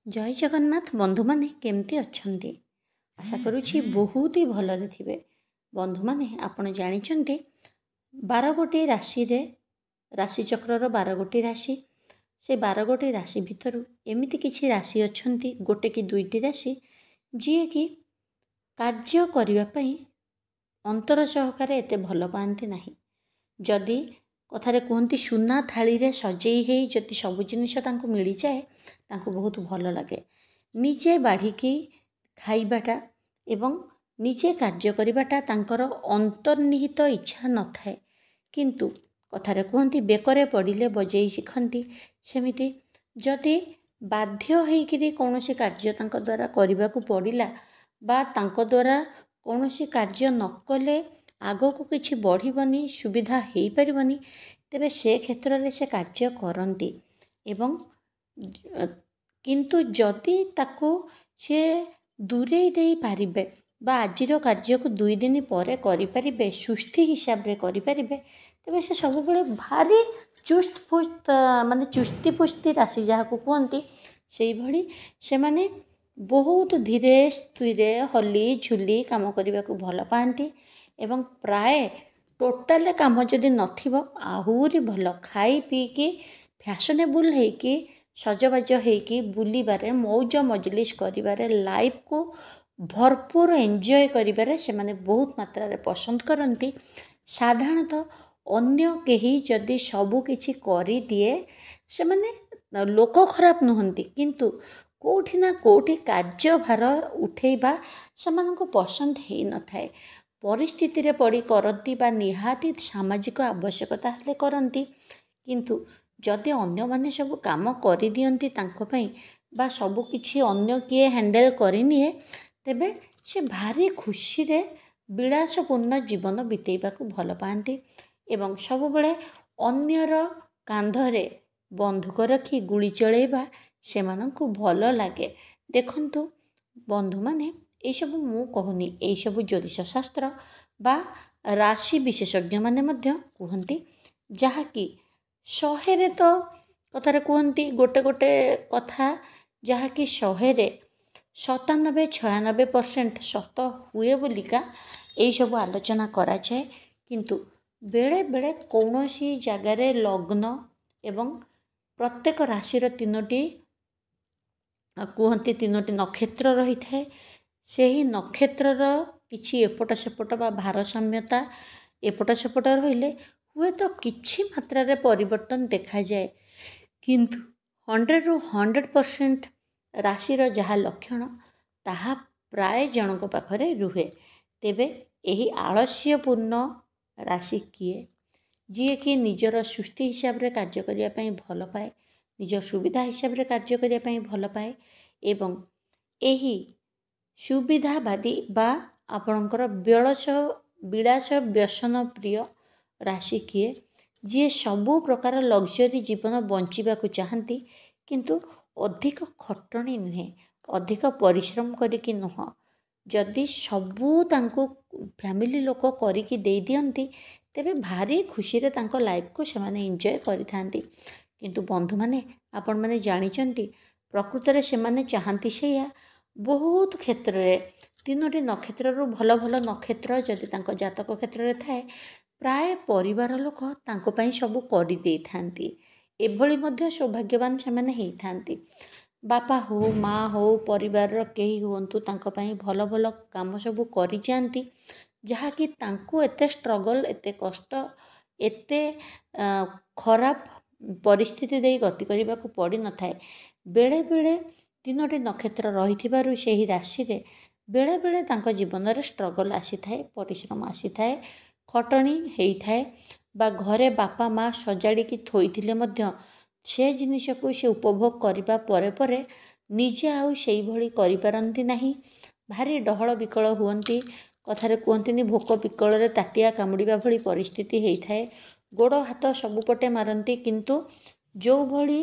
जय जगन्नाथ बंधु माने केमती अच्छंती। आशा करुछि बहुत ही भलरे थिबे। बंधु माने आपण जानिचंती 12 गोटी राशि रे राशि चक्रर 12 गोटी राशि से 12 गोटी राशि भितरु एमिति किछि राशि अच्छंती गोटे कि दुईटी राशि जी कि कार्य करिवा पई अंतर सहकारे एते भल पाती नाही। जदि कथारे कहती सुना थाली रे सजेई है जदि सब जिनिस तांको मिली जाए तांको बहुत भल लगे। निजे बाढ़िकी खाइबाटा एवं निजे कार्य करिबाटा तांकर अंतर्निहित इच्छा न थाए, किंतु कथारे कहती बेकरे पड़िले बजेई शिखती। सेमिति जदि बाध्य होइकिरी कौनसी कार्य तांको द्वारा करने को पड़िला बा तांको द्वारा कौनसी कार्य न कले आगो को किछि बढ़िबनी सुविधा हेई परिबनी, तेबे से क्षेत्र रे से कार्य करती एवं किंतु जदि ताको से दूरे दे पारिबे बा आजिर कार्य को 2 दिन पर करि परिबे सुस्थि हिसाब रे करि परिबे, तेबे से सब बेले भारी चुस्त फुस्त माने चुस्ती फुस्ती राशि जहाँ को कहती से भली से माने बहुत धीरे स्थिरे हली झुली काम करने को भल पाती एवं प्राय टोटाल काम जदि नथिबो आहुरी भल खाई पीकी फैशनेबल हेकी सजबाज हेकी बुलिबारे मौज मजलिस करिबारे लाइफ को भरपूर एंजॉय करिबारे से माने बहुत मात्रा रे पसंद करती। साधारणतः अन्य केही जदि सबु किछि करि दिए से माने लोक खराब नुहंती, किंतु कोठी ना कोठी कार्यभार उठेबा सेमानंको पसंद हेई न थाए। परिस्थिति रे पड़ी करती बा निहाती सामाजिक आवश्यकता हेले करती, किंतु जदि अन्य माने सब काम करि दियंती तांको पई बा सब किछि अन्य किए हैंडल करिनिए, तेबे से भारी खुशी रे विलासपूर्ण जीवन बितेइबा को भल पाती एवं सब बेले अन्यर कांधरे बंधुक रखी गुली चलेबा सेमानंको भल लागे। देखंतु बंधु माने ये सब मु कहूनी, ये सब ज्योतिष शास्त्र बा राशि विशेषज्ञ माने मध्य कहती, जहाँकि 100 रे तो कथारे कहती गोटे गोटे कथा जहाँकि 100 रे 97-96% सत हुए बोलिका यही सब आलोचना करा जाए, किंतु बेले बेले कौनसी जगार लग्न एवं प्रत्येक राशिर 3टी कहती 3टी नक्षत्र रही थाए। सेही नक्षत्रर किछि एपट सेपट बा भारसाम्यता एपट सेपट रहिले हुए तो किछि मात्रा रे परिवर्तन देखा जाए, किंतु 100% राशिर जहा लक्षण ताहा प्राय जनक पाखरे रुहे। तेबे एही आलस्यपूर्ण राशि किए जी कि निजर सुस्थि हिसाब रे कार्य करिया पई भल पाए, निज सुविधा हिसाब रे कार्य करिया पई भल पाए एवं एही सुविधावादी बा आपणकर विलास व्यसन प्रिय राशि किए जी सबु प्रकार लग्जरी जीवन बंचिबा को चाहती, किंतु अधिक खटणी नुहे अधिक परिश्रम करिकी नुह। जदि सबू तांको फैमिली लोक करिकी दे दियंती तेबे भारी खुशी रे तांको लाइफ को से माने एंजॉय करिथांती, किंतु बंधु माने आपण माने जानिचंती प्रकृत रे से माने चाहती सेया बहुत क्षेत्र रे 3टी नक्षत्र भल भल नक्षत्र जदि तांको जातक क्षेत्र रे थाए प्राय परिवार लोक तांको पई सब करि देई थांती। एभली मध्य सौभाग्यवान से माने हेई थांती। बापा हो माँ हो परिवार रो केही हुंतु तांको पई भल भल काम सब करि जानती, जहा कि तांको एते स्ट्रगल एते कष्ट एते खराब परिस्थिति देई गति करबा को पड़ी न थाए। बेले बेले 3टी नक्षत्र रही सेही राशि रे बेले बेले तांको जीवन रे स्ट्रगल आसी थाए, परिश्रम आसी थाए, खटणी हेई थाए बा घरे बापा माँ सजाड़ी की थोइथिले मध्य से जिनिस को से उपभोग करिबा परे परे निजे आउ सेई भली करि पारंती नाही, भारी डहळ विकळ हुअंती। कथारे कहंतीनी भोक विकल रे ताटिया कामुड़ीबा भली परिस्थिति हेई थाए, गोड़ हाथ सबुपटे मारंती, किंतु जो भली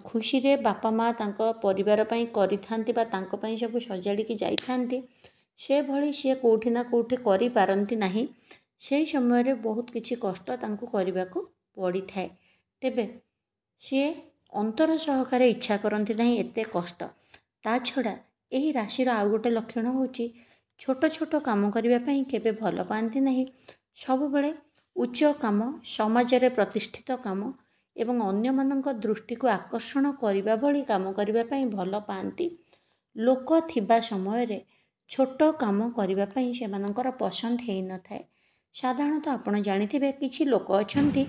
खुशी रे बापा माँ तांको परिवार पई करिथांती बा तांको पई सब सजाड़ी की जाइथांती से भली से कोठी ना कोठी करि पारंती नाही। सेही समय रे बहुत किछि कष्ट तांको करिबा को पड़ी थाए। तेबे से अंतर सहकारे इच्छा करती ना एत कष्ट। ता छड़ा यही राशि आउ गोटे लक्षण होची छोट छोट काम करने केबे भल पाती ना, सब बेले उच्च काम, समाज रे प्रतिष्ठित काम एवं अन्य मानक दृष्टि को आकर्षण करने भली काम करने भल पाती। लोक थिबा समय रे छोट काम करने से मानकर पसंद हो न थाए। साधारणतः आपण जानिथिबे किछि लोक अछंती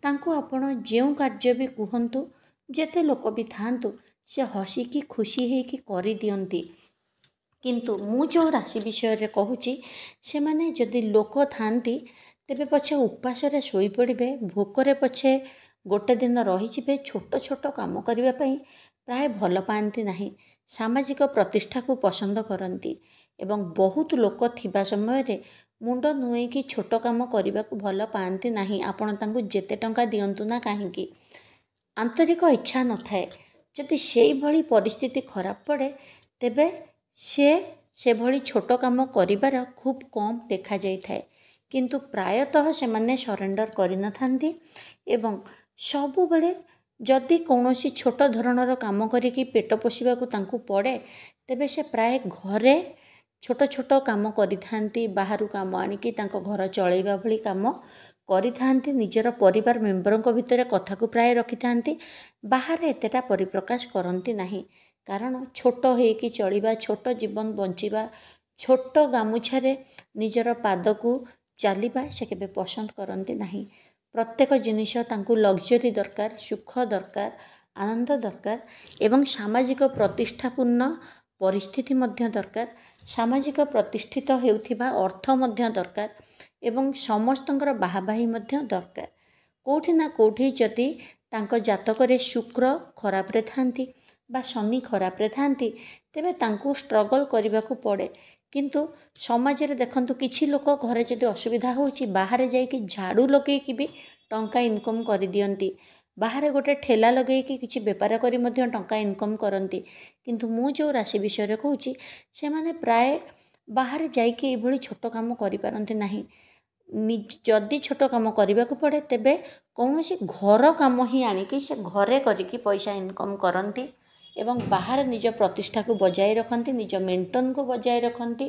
तांको आपण जेउ कार्य भी कहंतु जेते लोक भी थांतु से हसिकी खुशी हेकी करि दियंती। किंतु मु जो राशि विषय रे कहूची से माने जदि लोक थांती तेबे पछे उपास रे सोई पड़िबे, भोकरे पछे गोटे दिन रहीजिबे, छोट छोट काम करबा पई प्राय भल पाती नहीं, सामाजिक प्रतिष्ठा को पसंद करती एवं बहुत लोक थिबा समय रे मुंड नुएकी छोट काम करने को भल पाती नहीं। आपण तांको जेते टंका दियंतु ना काहींकी आंतरिक इच्छा न थाए। जदि सेई भली परिस्थिति खराब पड़े तेबे से भली छोट काम करिबार खूब कम देखा जाई थाए, किंतु प्रायतः से माने सरेंडर करि न थांती एवं सबु बेले जदि कौनसी छोट धरणर काम करिकी पेट पोषिबा को तांको पड़े तेबे से प्राय घरे छोट छोट काम करिथांती, बाहरु काम आनिकी तांको घर चलैबा भली काम करिथांती, निजर परिवार मेंबरଙ୍କ भितर कथा को प्राय रखिथांती, बाहर एतेटा परिप्रकाश करंती नहीं। कारण छोट हेकी चलिबा, छोट जीवन बंचिबा, छोट गामुछारे निजर पाद को चलिबा से केबे पसंद करंती नहीं। प्रत्येक जिनिस तांको लग्जरी दरकार, सुख दरकार, आनंद दरकार एवं सामाजिक प्रतिष्ठापूर्ण परिस्थिति मध्य दरकार, सामाजिक प्रतिष्ठित हेउथिबा अर्थ मध्य दरकार एवं समस्तंकर बाहाबाही मध्य दरकार। कोठी ना कोठी जदि तांको जातकरे शुक्र खराब रे थांती बा शनि खराब रे थांती तेबे तांको स्ट्रगल करबाकू पड़े। किंतु समाज रे देखंतु किछि लोक घरे जदि असुविधा होउची बाहर जाइकी झाड़ू लगेकी भी टंका इनकम करि दियंती, बाहर गोटे ठेला लगेकी किछि बेपार करी मध्य टंका इनकम करंती। किंतु मु जो राशि विषय रे कहूची से माने प्राय बाहर जाइकी ए भली छोट काम करि पारंती नाही। जदि छोट काम करबाकू पड़े तेबे कौनसी घर काम ही आनिकी से घरे करिकी पैसा इनकम करंती एवं बाहर निज प्रतिष्ठा को बजाय रखंती, निज मेंटन को बजाय रखंती।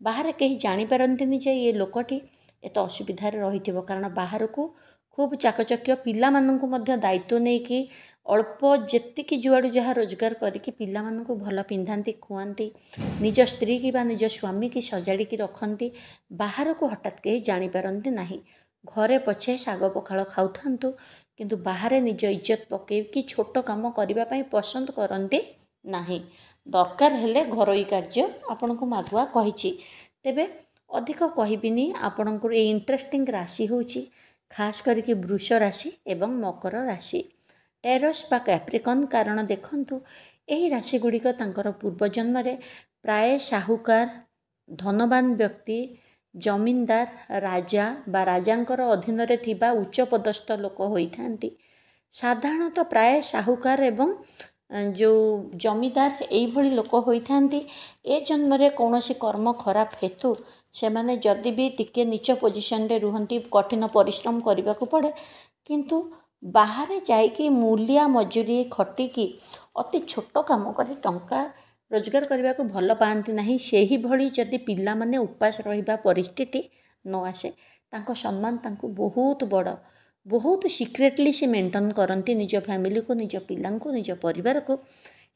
बाहर कहीं जानी पारंती जे ये लोकटी एत असुविधा रही, कारण बाहर को खूब चाकचक्य पिला माननकु मध्य दायित्व नहीं कि अल्प जेतिकी जुआड़ू जहाँ रोजगार करिकी पिला माननकु भल पिंधांती, खुआंती, निज स्त्री की बा निज स्वामी की सजाड़ी की रखंती। बाहर को हठात कहीं जानी पारंती नहीं। घरे पछे शाग पखाल खाउथांतु किंतु बाहर निज इज्जत पकेकी छोट काम करबा पई पसंद करंती नाही। दरकार हेले घरोई कार्य आपनको मागुआ कहिछि। तेबे अधिक कहबिनी आपनकर ए इंटरेस्टिंग राशि होछि खास करके वृष राशि एवं मकर राशि, टेरस बा कैप्रिकन। कारण देखंतु एही राशि गुड़िक तांकर पूर्व जन्म रे प्राय साहुकार, धनवान व्यक्ति, जमींदार, राजा बा राजांकर अधीन रे थिबा उच्च पदस्थ लोक होइथांती। साधारणतः प्राय साहुकार एवं जो जमींदार एई भली लोक होइथांती। ए जन्म रे कौनसी कर्म खराब हेतु से माने जदि भी टिके नीच पोजिशन रे रुहंती, कठिन परिश्रम करने को पड़े, किंतु बाहर जाइकी मूलिया मजूरी खटिकी अति छोट काम करी टंका रोजगार करने को भल पाती नहीं। सेही भली जदि पिला माने उपास रहिबा परिस्थिति न आसे तांको सम्मान तांको बहुत बड़, बहुत सिक्रेटली से मेंटेन करती निज फैमिली को, निज पिला को, निज परिवार को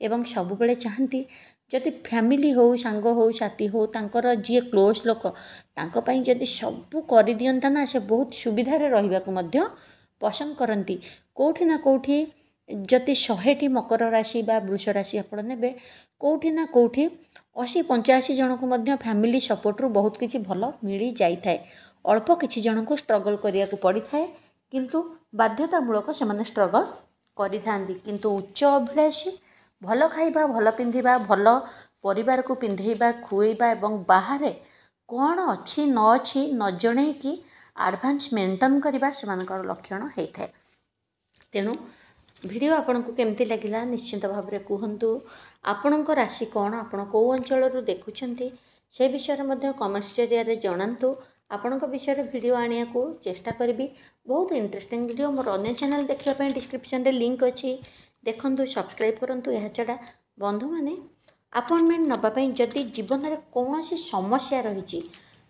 एवं सब बेले चाहती जदि फैमिली हो, सांग हो, साथी हो, तांकर जी क्लोज लोक तांको पई जदि सब कर दियंता ना से बहुत सुविधा रे रहिबा को मध्य पसंद करती। कोठी ना कोठी जदि 100टी मकर राशि बा वृष राशि आपण नेबे कोठी ना कोठी 80-85 जन को मध्य फैमिली सपोर्ट रु बहुत किछि भल मिली जाई थाए। अल्प किछि जन को स्ट्रगल करिया को पड़ी थाए, किंतु बाध्यतामूलक से स्ट्रगल करि थांती। किंतु उच्च अभिलाषी भल खाइबा, भल पिंधिबा, भल परिवार को पिंधेबा, खुएबा एवं बाहर कौन अच्छी न अच्छी न जणे कि एडवांस मेंटेन करबा सेमानकर लक्षण होता है। तेणु वीडियो आपन को केमती लगिला निश्चित भाव में कहतु। आपणक राशि कौन, आपण कौ अंचल देखुंत से विषय में कमेंट्स जरिया जनातु। आपणक विषय वीडियो आनिया को चेष्टा करी। बहुत इंटरेस्टिंग वीडियो मोर अन्य चैनल देखा डिस्क्रिप्शन रे लिंक अच्छी, देखंतु सब्सक्राइब करंतु। यह छड़ा बंधु माने अपॉइंटमेंट नबापी जदि जीवन में कौन समस्या रही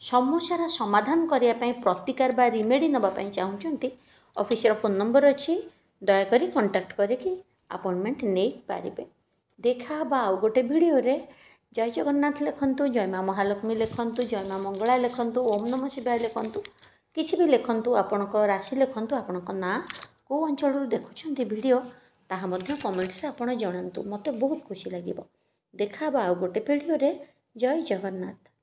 समस्यार समाधान करने प्रतिकार बा रिमेडी नबापी चाहूँगी ऑफिसर फोन नंबर अच्छी दयाकोरी कंटाक्ट करके अपॉइंटमेंट नहीं पारे। देखा आउ गोटे वीडियो रे। जय जगन्नाथ लिखंतु, जय माँ महालक्ष्मी लिखंतु, जय माँ मंगला लिखंतु, ओम नमः शिवाय लिखंतु, किछि भी लिखंतु, आपणक राशि लिखंतु, आपणक ना को अंचल देखुछंती वीडियो ताहा मध्य कमेंट्स रे आपण जणांतु। मते बहुत खुशी लागिबो। देखा आउ गोटे वीडियो रे। जय जगन्नाथ।